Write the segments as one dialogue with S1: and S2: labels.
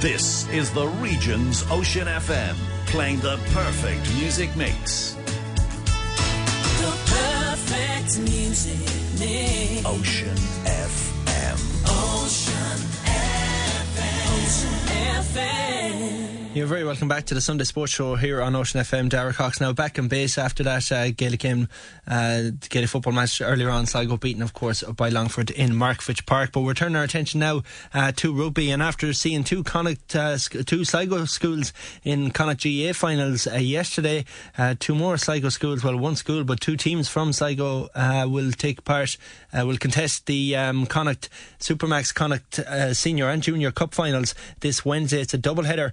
S1: This is the Region's Ocean FM, playing the perfect music mix.
S2: The perfect music mix.
S1: Ocean FM.
S2: Ocean FM. Ocean FM.
S3: You're very welcome back to the Sunday Sports Show here on Ocean FM. Darragh Cox now back in base after that Gaelic game, Gaelic football match earlier on. Sligo beaten, of course, by Longford in Markfitch Park. But we're turning our attention now to rugby. And after seeing two Sligo schools in Connacht GA finals yesterday, two more Sligo schools, well, one school, but two teams from Sligo will take part, will contest the Connacht Supermacs Connacht Senior and Junior Cup finals this Wednesday. It's a double header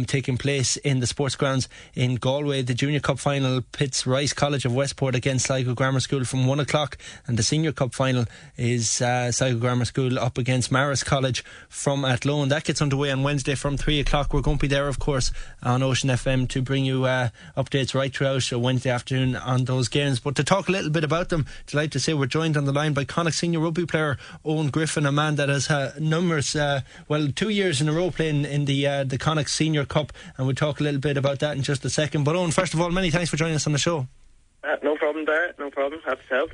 S3: taking place in the Sportsground in Galway. The Junior Cup final pits Rice College of Westport against Sligo Grammar School from 1 o'clock, and the Senior Cup final is Sligo Grammar School up against Maris College from Athlone. That gets underway on Wednesday from 3 o'clock. We're going to be there, of course, on Ocean FM to bring you updates right throughout Wednesday afternoon on those games. But to talk a little bit about them, delighted to say we're joined on the line by Connacht senior rugby player Eoin Griffin, a man that has numerous 2 years in a row playing in the Connacht Senior Cup, and we'll talk a little bit about that in just a second. But Eoin, first of all, many thanks for joining us on the show.
S4: No problem, Darragh. No problem. Happy to help.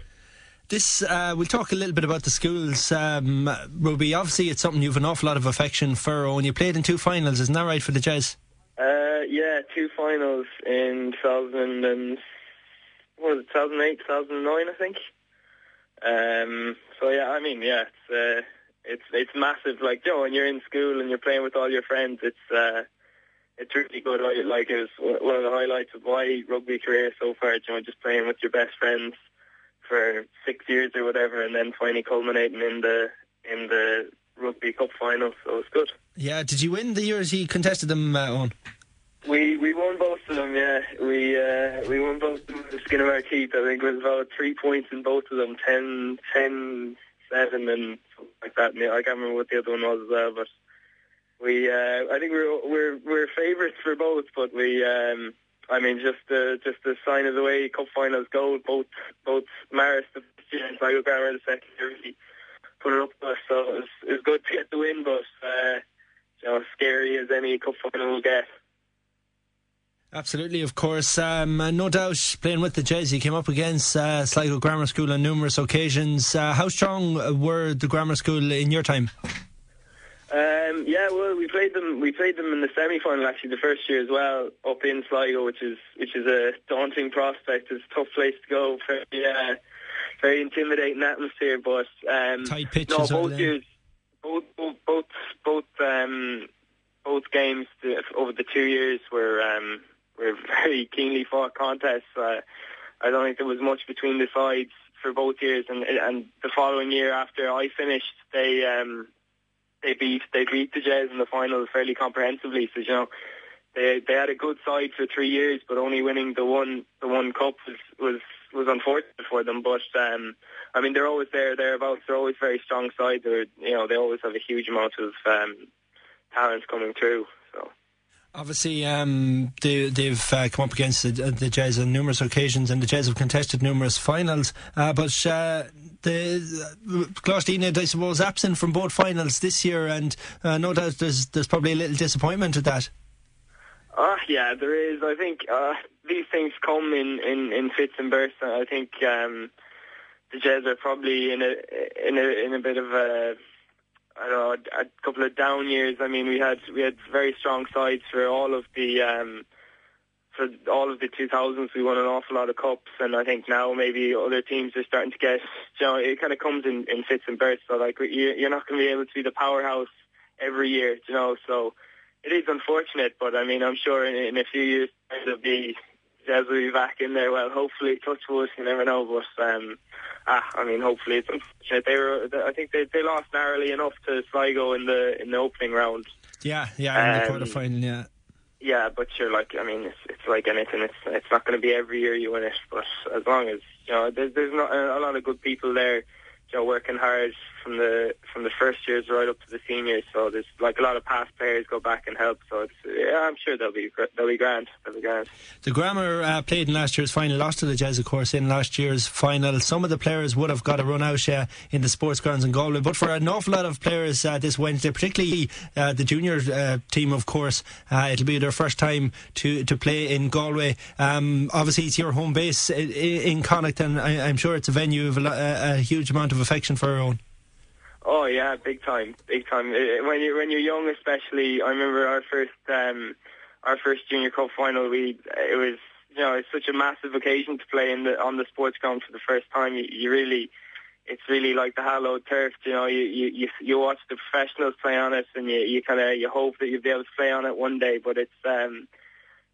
S3: This we'll talk a little bit about the schools rugby. Obviously, it's something you've an awful lot of affection for, Eoin. You played in two finals, isn't that right, for the Jazz?
S4: Yeah, two finals in 2008, 2009, I think. So yeah, I mean, yeah, it's massive. Like, you know, when you're in school and you're playing with all your friends, it's really good. Like, it was one of the highlights of my rugby career so far. You know, just playing with your best friends for 6 years or whatever, and then finally culminating in the Rugby Cup final. So it's good. Yeah,
S3: did you win the years you contested them on?
S4: We won both of them. Yeah, we won both of them with the skin of our teeth. I think it was about 3 points in both of them, 10-7 and something like that. I can't remember what the other one was as well, but I think we're favourites for both. But I mean, just the sign of the way cup finals go. Both Maris the first year and Sligo Grammar the second year really put it up to us. So it was good to get the win, but scary as any cup final will get.
S3: Absolutely, of course. No doubt, playing with the Jazz, you came up against Sligo Grammar School on numerous occasions. How strong were the Grammar School in your time?
S4: Yeah, well, we played them in the semi-final actually the first year as well, up in Sligo, which is a daunting prospect. It's a tough place to go. Very intimidating atmosphere, but
S3: tight pitches.
S4: No, both years, both games over the 2 years were very keenly fought contests. I don't think there was much between the sides for both years, and the following year after I finished, they beat the Jazz in the final fairly comprehensively. So, you know, they had a good side for 3 years, but only winning the one cup was unfortunate for them. But I mean, they're always thereabouts. They're always very strong sides. They always have a huge amount of talent coming through. So.
S3: Obviously, they've come up against the Jazz on numerous occasions, and the Jazz have contested numerous finals. But the Gloucester, I suppose, absent from both finals this year, and no doubt there's probably a little disappointment with that.
S4: Yeah, there is. I think these things come in fits and bursts. I think the Jazz are probably in a bit of a couple of down years. I mean, we had very strong sides for all of the 2000s. We won an awful lot of cups, and I think now maybe other teams are starting to get. You know, it kind of comes in fits and bursts. So like you're not going to be able to be the powerhouse every year. You know, so it is unfortunate. But I mean, I'm sure in a few years Jazz will be back in there. Well, hopefully, touch wood. You never know, but. I mean, hopefully it's unfortunate. I think they lost narrowly enough to Sligo in the opening round.
S3: Yeah, in the quarterfinal, yeah.
S4: Yeah, but you're like, I mean, it's like anything. It's not going to be every year you win it, but as long as there's not a lot of good people there, working hard from the first years right up to the seniors. So there's like a lot of past players go back and help. So I'm sure they'll be grand. They'll be grand.
S3: The Grammar played in last year's final, lost to the Jazz, of course, in last year's final. Some of the players would have got a run out in the sports grounds in Galway, but for an awful lot of players this Wednesday, particularly the junior team, of course, it'll be their first time to play in Galway. Obviously, it's your home base in Connacht, and I'm sure it's a venue of a huge amount of affection for our own.
S4: Oh yeah, big time. When you're young, especially, I remember our first junior cup final. It was it's such a massive occasion to play on the sports ground for the first time. It's really like the hallowed turf. You watch the professionals play on it, and you hope that you'll be able to play on it one day. But it's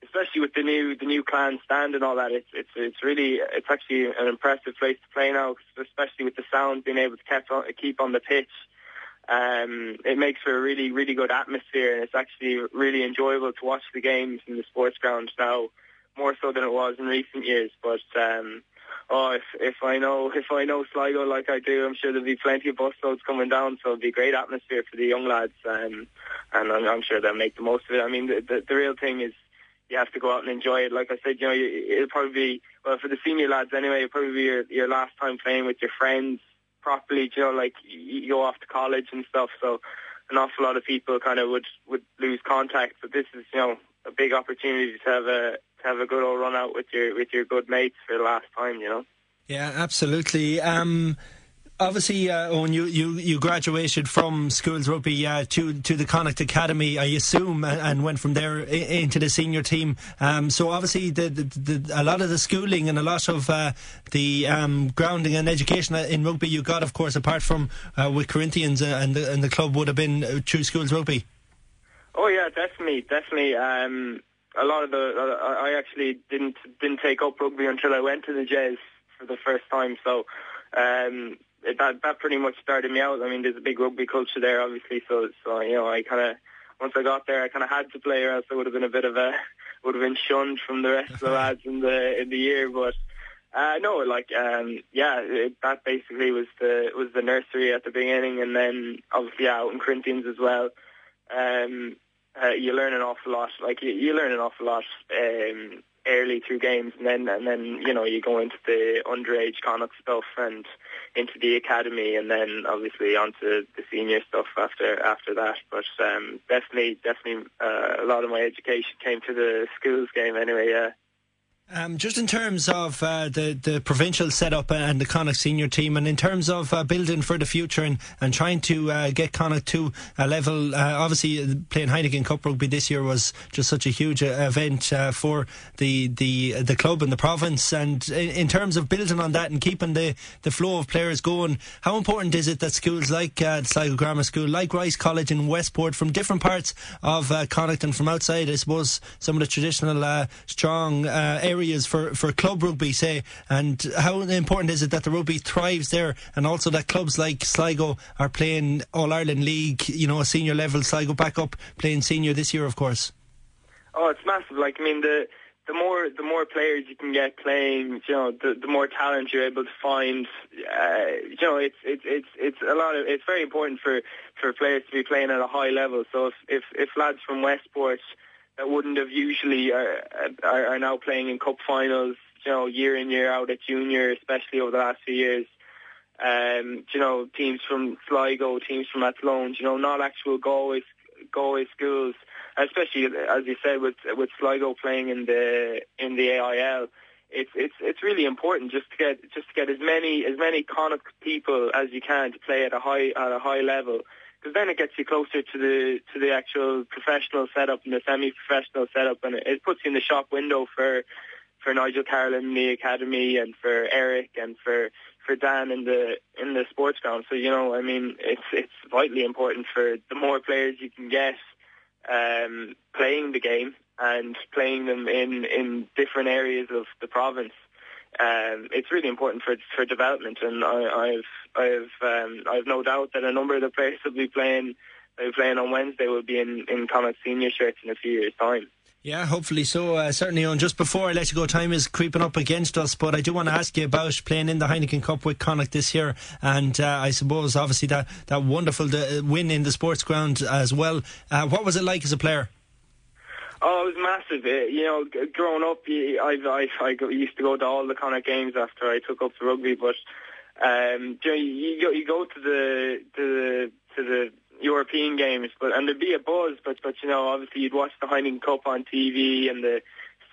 S4: especially with the new clan stand and all that, it's actually an impressive place to play now, especially with the sound being able to keep on the pitch. It makes for a really, really good atmosphere, and it's actually really enjoyable to watch the games in the sports ground now, more so than it was in recent years. But if I know Sligo like I do, I'm sure there'll be plenty of busloads coming down, so it'll be a great atmosphere for the young lads, and I'm sure they'll make the most of it. I mean, the real thing is, you have to go out and enjoy it. Like I said, it'll probably be, well, for the senior lads anyway, it'll probably be your last time playing with your friends properly. Like you go off to college and stuff, so an awful lot of people kind of would lose contact. But this is, a big opportunity to have a good old run out with your good mates for the last time.
S3: Yeah, absolutely. Obviously, Eoin, you graduated from schools rugby to the Connacht Academy, I assume, and went from there into the senior team. So obviously, a lot of the schooling and a lot of the grounding and education in rugby you got, of course, apart from with Corinthians and the club, would have been through schools rugby.
S4: Oh yeah, definitely. A lot of I actually didn't take up rugby until I went to the Jazz for the first time. So. That pretty much started me out. I mean, there's a big rugby culture there, obviously. So I kind of, once I got there, I kind of had to play, or else I would have been shunned from the rest of the lads in the year. But that basically was the nursery at the beginning, and then obviously out in Corinthians as well. You learn an awful lot. Like you learn an awful lot early through games, and then you go into the underage Connacht stuff and into the academy, and then obviously onto the senior stuff after that. But definitely a lot of my education came to the schools game anyway. Yeah.
S3: Just in terms of the provincial setup and the Connacht senior team, and in terms of building for the future and trying to get Connacht to a level, obviously playing Heineken Cup rugby this year was just such a huge event for the club and the province, and in terms of building on that and keeping the flow of players going, how important is it that schools like Sligo Grammar School, like Rice College in Westport, from different parts of Connacht and from outside, I suppose, some of the traditional strong areas for club rugby, say, and how important is it that the rugby thrives there, and also that clubs like Sligo are playing All-Ireland League, a senior level, Sligo back up playing senior this year, of course? Oh,
S4: it's massive. Like, I mean, the more players you can get playing, the more talent you're able to find. It's very important for players to be playing at a high level. So if lads from Westport that wouldn't have usually are now playing in cup finals, year in, year out at junior, especially over the last few years. Teams from Sligo, teams from Athlone, not actual Galway schools, especially as you said with Sligo playing in the AIL. It's really important just to get as many Connacht people as you can to play at a high level. Because then it gets you closer to the actual professional setup and the semi-professional setup, and it puts you in the shop window for Nigel Carlin in the academy, and for Eric, and for Dan in the sports ground. So it's vitally important for the more players you can get playing the game and playing them in different areas of the province. It's really important for development, and I've no doubt that a number of the players that will be playing on Wednesday will be in Connacht senior shirts in a few years' time.
S3: Yeah, hopefully so. Certainly, and just before I let you go, time is creeping up against us, but I do want to ask you about playing in the Heineken Cup with Connacht this year, and I suppose obviously that wonderful win in the Sportsground as well. What was it like as a player?
S4: Oh, it was massive. Growing up, I used to go to all the Connacht games after I took up the rugby, but you go to the European games, and there'd be a buzz, but obviously you'd watch the Heineken Cup on TV and the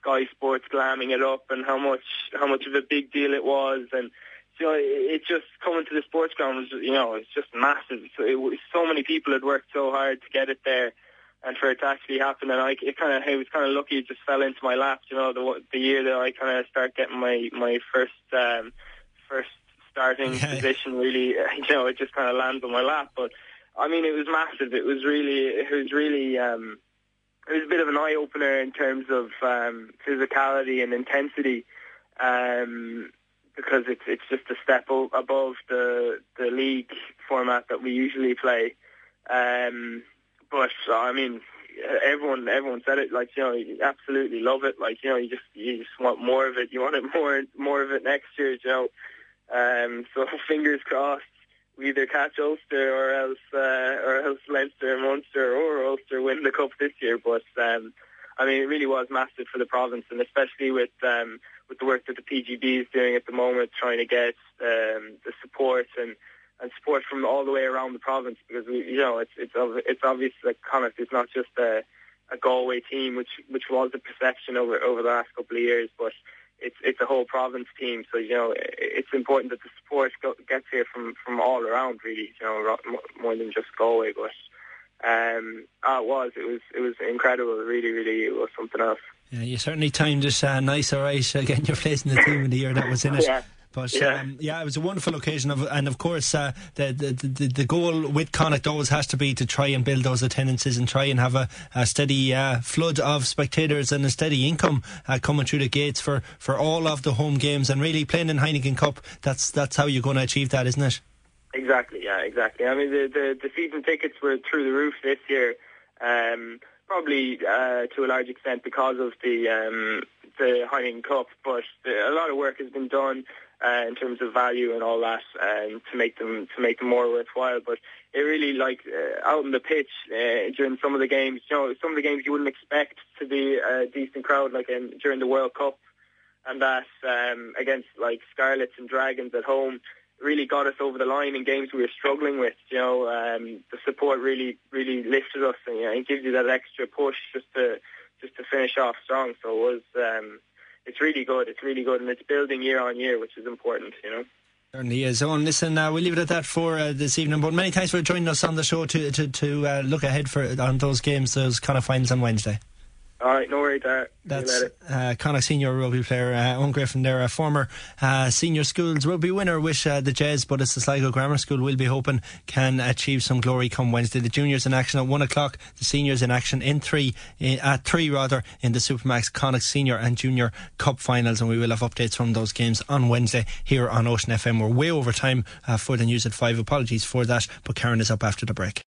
S4: Sky Sports glamming it up and how much of a big deal it was, and it just coming to the Sportsground was it's just massive. So many people had worked so hard to get it there, and for it to actually happen, and I was kind of lucky it just fell into my lap. The year that I kind of start getting my first starting position, really, it just kind of lands on my lap, but. I mean, it was massive. It was a bit of an eye-opener in terms of physicality and intensity, because it's just a step above the league format that we usually play. But I mean, everyone said it. You absolutely love it. You just want more of it. You want it more of it next year. So fingers crossed. We either catch Ulster or else Leinster, Munster or Ulster win the cup this year. But I mean, it really was massive for the province, and especially with the work that the PGB is doing at the moment, trying to get the support and support from all the way around the province, because it's obvious that Connacht is not just a Galway team, which was the perception over the last couple of years, but it's a whole province team, so it's important that the support gets here from all around, really, more than just Galway. But it was incredible, really, really, it was something else.
S3: Yeah, you certainly timed it nice, all right, getting your place in the team in the year that was in it. Yeah. But it was a wonderful occasion, and of course the goal with Connacht always has to be to try and build those attendances and try and have a steady flood of spectators and a steady income coming through the gates for all of the home games, and really playing in Heineken Cup. That's how you're going to achieve that, isn't it? Exactly.
S4: I mean, the season tickets were through the roof this year, probably to a large extent because of the Heineken Cup, but a lot of work has been done in terms of value and all that, to make them more worthwhile. But it really, out on the pitch during some of the games, some of the games you wouldn't expect to be a decent crowd, during the World Cup, and that against Scarlets and Dragons at home, really got us over the line in games we were struggling with. The support really lifted us, and it gives you that extra push just to finish off strong. So it was. It's really good. And it's building year on year, which is important,
S3: Certainly is. And listen, we'll leave it at that for this evening. But many thanks for joining us on the show to look ahead on those games, those kind of finals on Wednesday.
S4: All right, no worries, Darragh.
S3: That's Connacht senior rugby player Eoin Griffin there, a former senior schools rugby winner with the Jazz, but it's the Sligo Grammar School we'll be hoping can achieve some glory come Wednesday. The juniors in action at 1 o'clock, the seniors in action at 3 in the Supermacs Connacht Senior and Junior Cup finals, and we will have updates from those games on Wednesday here on Ocean FM. We're way over time for the news at 5. Apologies for that, but Karen is up after the break.